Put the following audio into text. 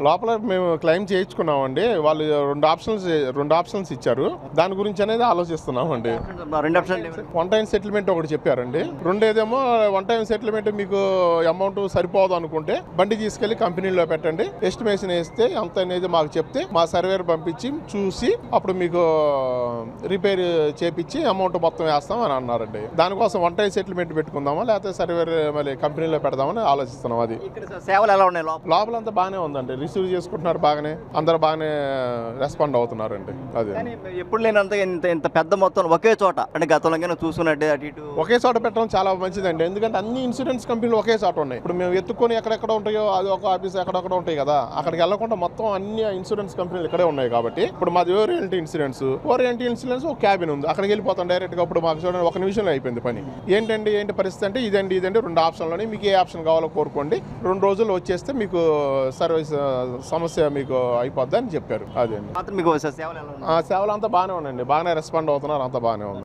లోపల మేము క్లెయిమ్ చేయించుకున్నామండి. వాళ్ళు రెండు ఆప్షన్స్ ఇచ్చారు. దాని గురించి అనేది ఆలోచిస్తున్నామండి. వన్ టైం సెటిల్మెంట్ ఒకటి చెప్పారండి. రెండేదేమో వన్ టైం సెటిల్మెంట్ మీకు అమౌంట్ సరిపోదు అనుకుంటే బండి తీసుకెళ్లి కంపెనీలో పెట్టండి, ఎస్టిమేషన్ వేస్తే అంత అనేది మాకు చెప్తే మా సర్వేర్ పంపించి చూసి అప్పుడు మీకు రిపేర్ చేపించి అమౌంట్ మొత్తం వేస్తాం అని అన్నారండి. దానికోసం వన్ టైం సెటిల్మెంట్ పెట్టుకుందామా లేకపోతే సర్వేర్ మళ్ళీ కంపెనీలో పెడదామని ఆలోచిస్తున్నాం. అది సేవలు ఎలా ఉన్నాయి? లోపలంతా బాగానే ఉందండి. రిసీవ్ చేసుకుంటున్నారు బాగానే, అందరు బాగానే రెస్పాండ్ అవుతున్నారండి. అది ఎప్పుడు లేనంత ఇంత పెద్ద మొత్తం ఒకే చోట, అంటే గతంలో చూసుకున్నట్టే అటు ఇటు ఒకే చోట పెట్టడం చాలా మంచిదండి. ఎందుకంటే అన్ని ఇన్సూరెన్స్ కంపెనీలు ఒకే చోట ఉన్నాయి. ఇప్పుడు మేము ఎత్తుకొని ఎక్కడెక్కడ ఉంటాయో అది ఒక ఆఫీస్ ఎక్కడెక్కడ ఉంటాయి కదా, అక్కడికి వెళ్లకుండా మొత్తం అన్ని ఇన్సూరెన్స్ కంపెనీలు ఇక్కడే ఉన్నాయి కాబట్టి ఇప్పుడు మాది ఓరియంటీ ఇన్సూరెన్స్ ఒక క్యాబిన్ ఉంది, అక్కడికి వెళ్ళిపోతాం డైరెక్ట్ గా. ఇప్పుడు మాకు చూడండి ఒక నిమిషంలో అయిపోయింది పని. ఏంటి పరిస్థితి అంటే ఇదండి 2 ఆప్షన్లోనే మీకు ఏ ఆప్షన్ కావాలో కోరుకోండి, 2 రోజుల్లో వచ్చేస్తే మీకు సర్వీస్ సమస్య మీకు అయిపోద్ది అని చెప్పారు. అదే మీకు సేవలు సేవలు అంతా బాగానే ఉన్నాయండి, బాగానే రెస్పాండ్ అవుతున్నారు, అంతా బాగానే ఉంది.